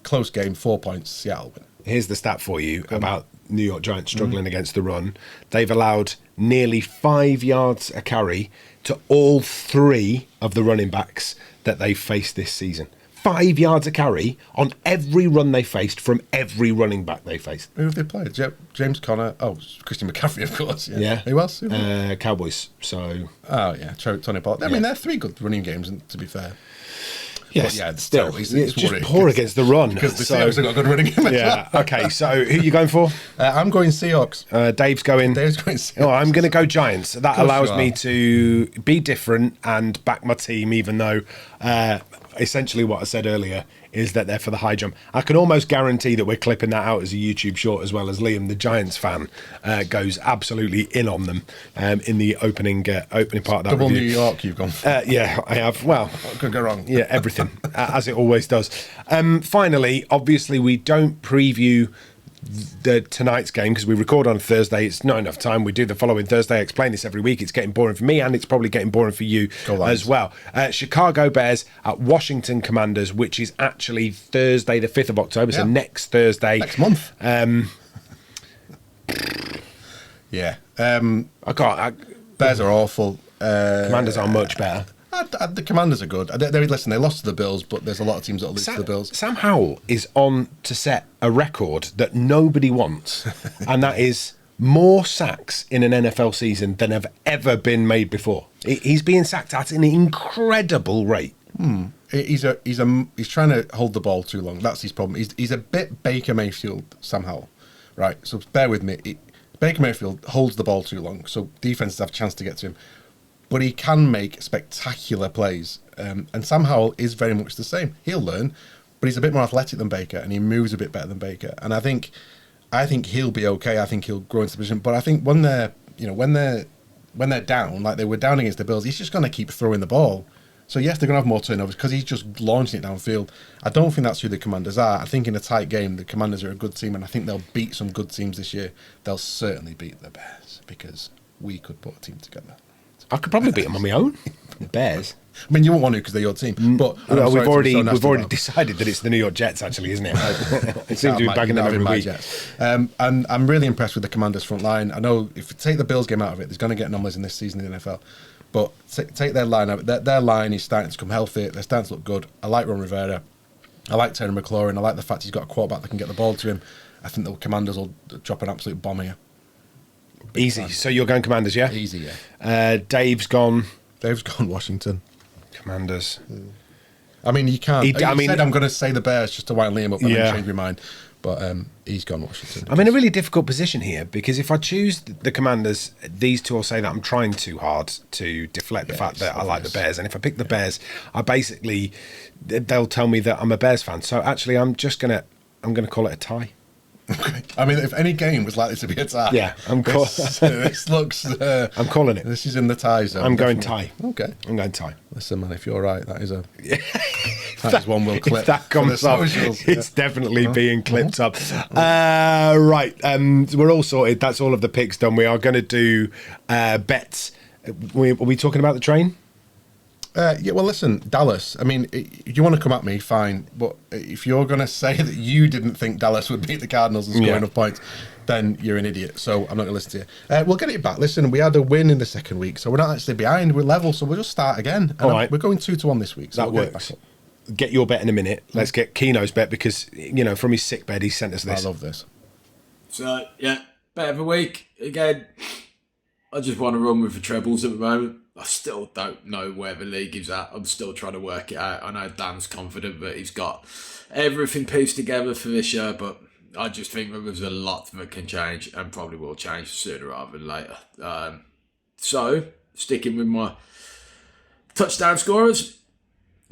close game, 4 points. Seattle win. Here's the stat for you about New York Giants struggling against the run. They've allowed nearly 5 yards a carry to all three of the running backs that they've faced this season. 5 yards a carry on every run they faced from every running back they faced. Who have they played? James Conner. Oh, Christian McCaffrey, of course. Yeah. Who else? Cowboys. So Oh, yeah. Tony Pollard. I mean, they're three good running games, to be fair. yes, yeah, it's still, terrible. It's just worrying poor against the run. Because the So- Seahawks have got a good running game. Yeah. Okay. So who are you going for? I'm going Seahawks. Dave's going. Dave's going Seahawks. Oh, I'm going to go Giants. That course allows you me are. to be different and back my team, even though essentially what I said earlier is that they're for the high jump. I can almost guarantee that we're clipping that out as a YouTube short, as well as Liam, the Giants fan, goes absolutely in on them in the opening part of that Double review. New York you've gone for. Yeah, I have. Well, What could go wrong? yeah, everything, as it always does. Finally, obviously, we don't preview tonight's game because we record on Thursday. It's not enough time. We do the following Thursday. I explain this every week. It's getting boring for me, and it's probably getting boring for you Go Lions. as well. Chicago Bears at Washington Commanders, which is actually Thursday, the 5th of October, so Yeah. next Thursday. Next month. Yeah. Bears are awful. Commanders are much better. The Commanders are good. Listen, they lost to the Bills, but there's a lot of teams that will lose to the Bills. Sam Howell is on to set a record that nobody wants, and that is more sacks in an NFL season than have ever been made before. He's being sacked at an incredible rate. He's trying to hold the ball too long. That's his problem. He's a bit Baker Mayfield, Sam Howell. Right, so bear with me. Baker Mayfield holds the ball too long, so defenses have a chance to get to him. But he can make spectacular plays. And Sam Howell is very much the same. He'll learn. but he's a bit more athletic than Baker, and he moves a bit better than Baker. And I think he'll be okay. I think he'll grow into the position. But I think when they're down, like they were down against the Bills, he's just going to keep throwing the ball. So yes, they're going to have more turnovers because he's just launching it downfield. I don't think that's who the Commanders are. I think in a tight game, the Commanders are a good team, and I think they'll beat some good teams this year. They'll certainly beat the Bears because we could put a team together. I could probably beat them on my own. The Bears. I mean, you won't want to because they're your team. But Well, we've already decided that it's the New York Jets, actually, isn't it? It seems to be bagging them every week. And I'm really impressed with the Commanders' front line. I know if you take the Bills game out of it, there's going to get anomalies in this season in the NFL. But take their line out. Their line is starting to come healthy. They're starting to look good. I like Ron Rivera. I like Terry McLaurin. I like the fact he's got a quarterback that can get the ball to him. I think the Commanders will drop an absolute bomb here. Easy. So you're going Commanders, yeah? Easy, yeah. Dave's gone Washington. Commanders. I mean, you can't. I mean, said I'm going to say the Bears just to wind Liam up and then change my mind. But he's gone Washington. I'm in a really difficult position here because if I choose the Commanders, these two will say that I'm trying too hard to deflect the fact that I like the Bears. And if I pick the Bears, they'll tell me that I'm a Bears fan. So actually, I'm going to call it a tie. Okay. I mean, if any game was likely to be a tie, yeah, this looks. I'm calling it. This is in the tie zone. I'm going tie. Okay, I'm going tie. Listen, man, if you're right, that is that is one we'll clip. If that comes up, it's definitely being clipped up. Right, we're all sorted. That's all of the picks done. We are going to do bets. Are we talking about the train? Yeah, well, listen, Dallas. I mean, if you want to come at me, fine. But if you're going to say that you didn't think Dallas would beat the Cardinals and score enough points, then you're an idiot. So I'm not going to listen to you. We'll get it back. Listen, we had a win in the second week, so we're not actually behind. We're level, so we'll just start again. And all right. We're going 2-1 this week. So that works. Get your bet in a minute. Let's get Keno's bet because, from his sick bed, he sent us this. I love this. So, yeah, bet of a week. Again, I just want to run with the trebles at the moment. I still don't know where the league is at. I'm still trying to work it out. I know Dan's confident that he's got everything pieced together for this year, but I just think that there's a lot that can change and probably will change sooner rather than later. So, sticking with my touchdown scorers,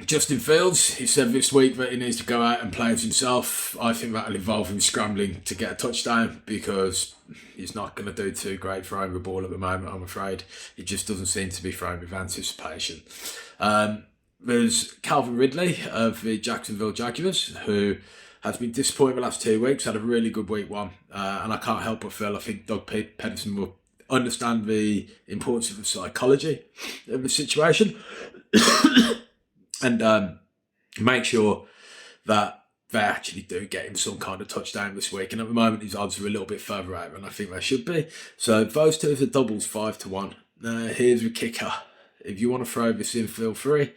Justin Fields, he said this week that he needs to go out and play as himself. I think that'll involve him scrambling to get a touchdown because he's not going to do too great throwing the ball at the moment, I'm afraid. He just doesn't seem to be throwing with anticipation. There's Calvin Ridley of the Jacksonville Jaguars, who has been disappointed the last 2 weeks, had a really good week one. And I can't help but feel I think Doug Pederson will understand the importance of the psychology of the situation. And make sure that they actually do get him some kind of touchdown this week. And at the moment, his odds are a little bit further out than I think they should be. So those two are the doubles 5-1. Here's the kicker. If you want to throw this in, feel free.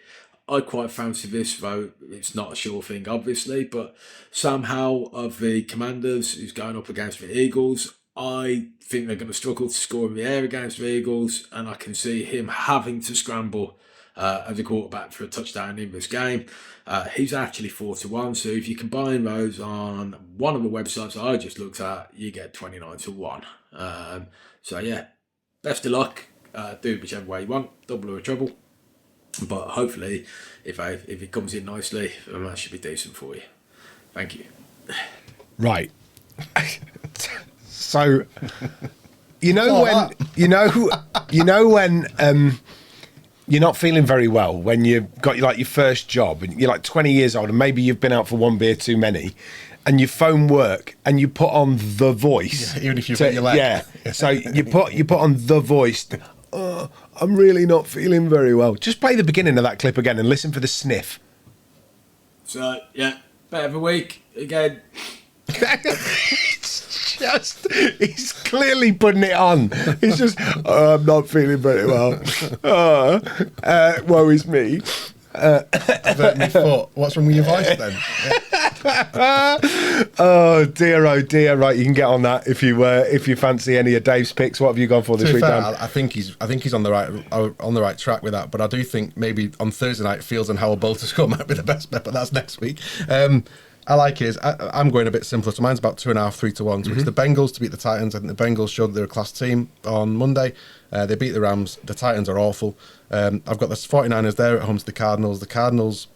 I quite fancy this, though it's not a sure thing, obviously. But Sam Howell of the Commanders, who's going up against the Eagles, I think they're going to struggle to score in the air against the Eagles. And I can see him having to scramble as a quarterback for a touchdown in this game. He's actually 4-1, so if you combine those on one of the websites I just looked at, you get 29-1. So yeah, best of luck. Do whichever way you want, double or treble. But hopefully, if it comes in nicely, then that should be decent for you. Thank you. Right. So, when you're not feeling very well when you've got your first job and you're like 20 years old and maybe you've been out for one beer too many and you phone work and you put on The Voice. Yeah, even if you've got your leg. Yeah. So you put on The Voice. I'm really not feeling very well. Just play the beginning of that clip again and listen for the sniff. So, yeah, bet of a week again. He's clearly putting it on. He's just, I'm not feeling very well. Woe is me. I've hurt my foot. What's wrong with your voice then? Oh dear. Right, you can get on that if you fancy any of Dave's picks. What have you gone for this week, Dan? I think he's on the right track with that. But I do think maybe on Thursday night, Fields and Howell both to score might be the best bet. But that's next week. I like his. I'm going a bit simpler. So mine's about 2.5, 3-1. So it's the Bengals to beat the Titans. I think the Bengals showed they're a class team on Monday. They beat the Rams. The Titans are awful. I've got the 49ers there at home to the Cardinals. The Cardinals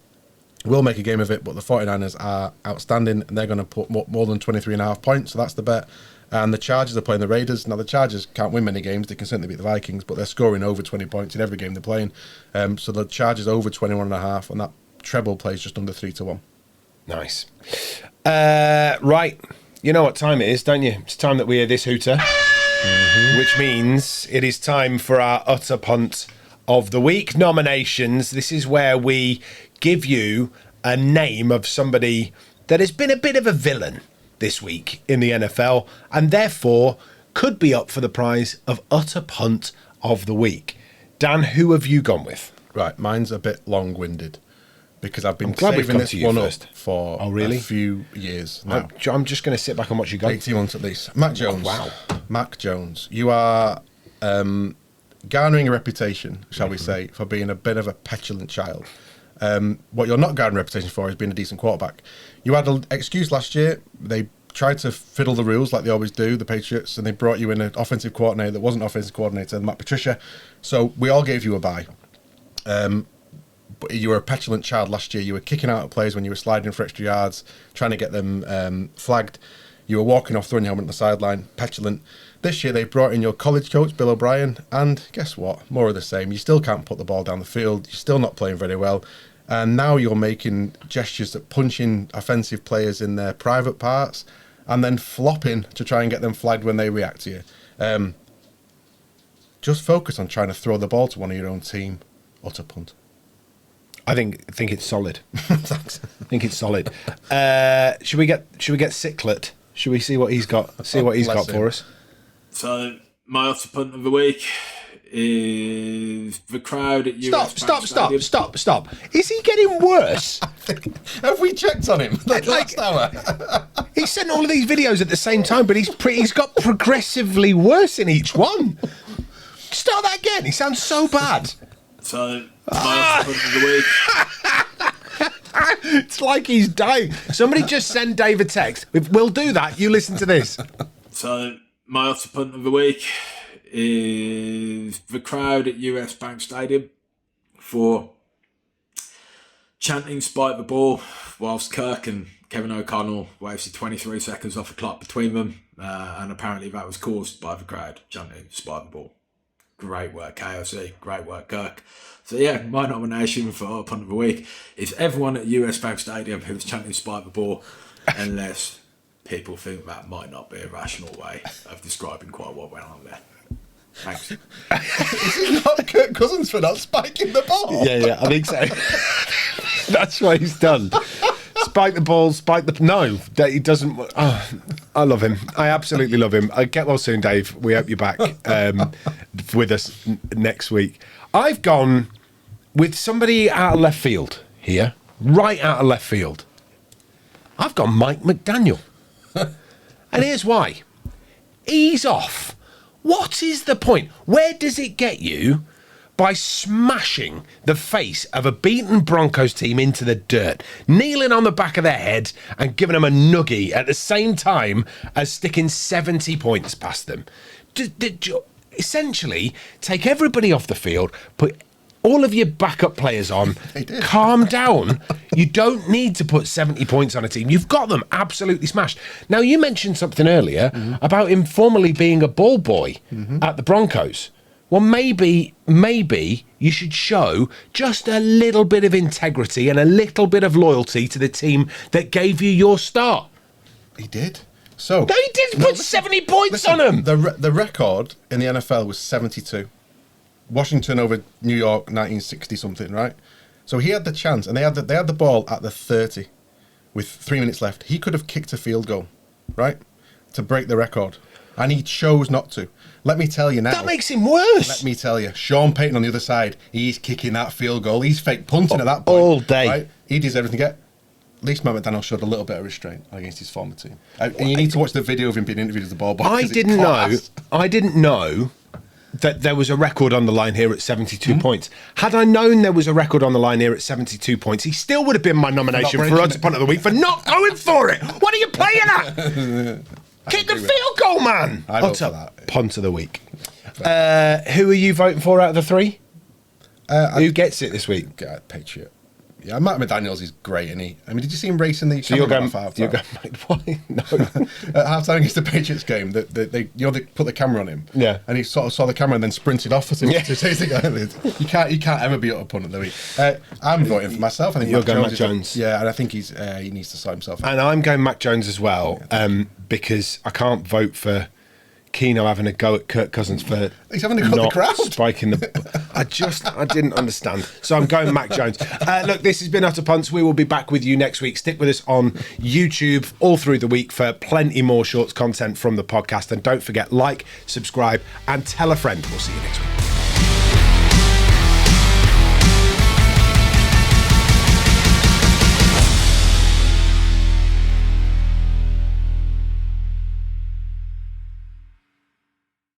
will make a game of it, but the 49ers are outstanding, and they're going to put more than 23.5 points, so that's the bet. And the Chargers are playing the Raiders. Now, the Chargers can't win many games. They can certainly beat the Vikings, but they're scoring over 20 points in every game they're playing. So the Chargers over 21.5, and that treble plays just under 3-1. Nice. Right. You know what time it is, don't you? It's time that we hear this hooter, which means it is time for our Utter Punt of the Week nominations. This is where we give you a name of somebody that has been a bit of a villain this week in the NFL and therefore could be up for the prize of Utter Punt of the Week. Dan, who have you gone with? Right, mine's a bit long-winded because I've been glad we've saving come this to you one first. up for a few years now. I'm just going to sit back and watch you go. 18 months at least. Mac Jones. Wow. Mac Jones. You are garnering a reputation, shall we say, for being a bit of a petulant child. What you're not garnering a reputation for is being a decent quarterback. You had an excuse last year. They tried to fiddle the rules like they always do, the Patriots, and they brought you in an offensive coordinator that wasn't offensive coordinator, Matt Patricia. So we all gave you a bye. But you were a petulant child last year. You were kicking out at players when you were sliding for extra yards, trying to get them flagged. You were walking off, throwing your helmet on the sideline, petulant. This year they brought in your college coach, Bill O'Brien, and guess what? More of the same. You still can't put the ball down the field. You're still not playing very well. And now you're making gestures that punching offensive players in their private parts and then flopping to try and get them flagged when they react to you. Just focus on trying to throw the ball to one of your own team. Utter punt. I think it's solid. Thanks. I think it's solid. Should we get Sicklet? Should we see what he's got? See what he's got for us. So my Utter Punt of the Week is the crowd at US Stop. Is he getting worse? Have we checked on him last hour? He sent all of these videos at the same time, but he's got progressively worse in each one. Start that again. He sounds so bad. So my Utter Punt of the Week. It's like he's dying. Somebody just send Dave a text. We'll do that. You listen to this. So my Utter Punt of the Week is the crowd at US Bank Stadium for chanting "Spike the ball" whilst Kirk and Kevin O'Connell wasted 23 seconds off a clock between them, and apparently that was caused by the crowd chanting "Spike the ball." Great work, KOC. Great work, Kirk. So yeah, my nomination for Utter Punt of the Week is everyone at US Bank Stadium who's chanting "Spike the ball," unless people think that might not be a rational way of describing quite what went on there. Thanks. Is it not Kirk Cousins for not spiking the ball? Yeah, I think so. That's what he's done. Spike the ball, No, he doesn't. Oh, I love him. I absolutely love him. Get well soon, Dave. We hope you're back with us next week. I've gone with somebody out of left field here, right out of left field. I've gone Mike McDaniel. And here's why. Ease off. What is the point? Where does it get you by smashing the face of a beaten Broncos team into the dirt, kneeling on the back of their head and giving them a nuggie at the same time as sticking 70 points past them? Essentially, take everybody off the field, put all of your backup players on, calm down. You don't need to put 70 points on a team. You've got them absolutely smashed. Now, you mentioned something earlier about him formerly being a ball boy at the Broncos. Well, maybe you should show just a little bit of integrity and a little bit of loyalty to the team that gave you your start. He did. So no, he did put 70 points on him. The record in the NFL was 72. Washington over New York, 1960 something, right? So he had the chance, and they had the ball at the 30 with 3 minutes left. He could have kicked a field goal, right, to break the record, and he chose not to. Let me tell you now. That makes him worse. Let me tell you, Sean Payton on the other side, he's kicking that field goal. He's fake punting at that point all day. Right? He deserves to get. At least Matt McDaniel showed a little bit of restraint against his former team. And you need to watch the video of him being interviewed as the ball boy. I didn't know that there was a record on the line here at 72 points. Had I known there was a record on the line here at 72 points, he still would have been my nomination for Utter Punt of the Week for not going for it. What are you playing at? Kick the field goal, man. I vote for that. Punt of the Week. Who are you voting for out of the three? Who gets it this week? Patriot. Yeah, Matt McDaniels is great, isn't he? I mean, did you see him racing the? So you're going at Mike? No. halftime against the Patriots game. They put the camera on him. Yeah. And he sort of saw the camera and then sprinted off to chase the guy. You can't ever be Utter Punt, Louis. I'm voting for myself. I think you're going Mac Jones. Yeah, and I think he needs to sort himself out. And I'm going Mac Jones as well, because I can't vote for Keno having a go at Kirk Cousins for he's having a go at the crowd. Spiking the. I didn't understand. So I'm going Mac Jones. Look, this has been Utter Punts. We will be back with you next week. Stick with us on YouTube all through the week for plenty more shorts content from the podcast. And don't forget, like, subscribe, and tell a friend. We'll see you next week.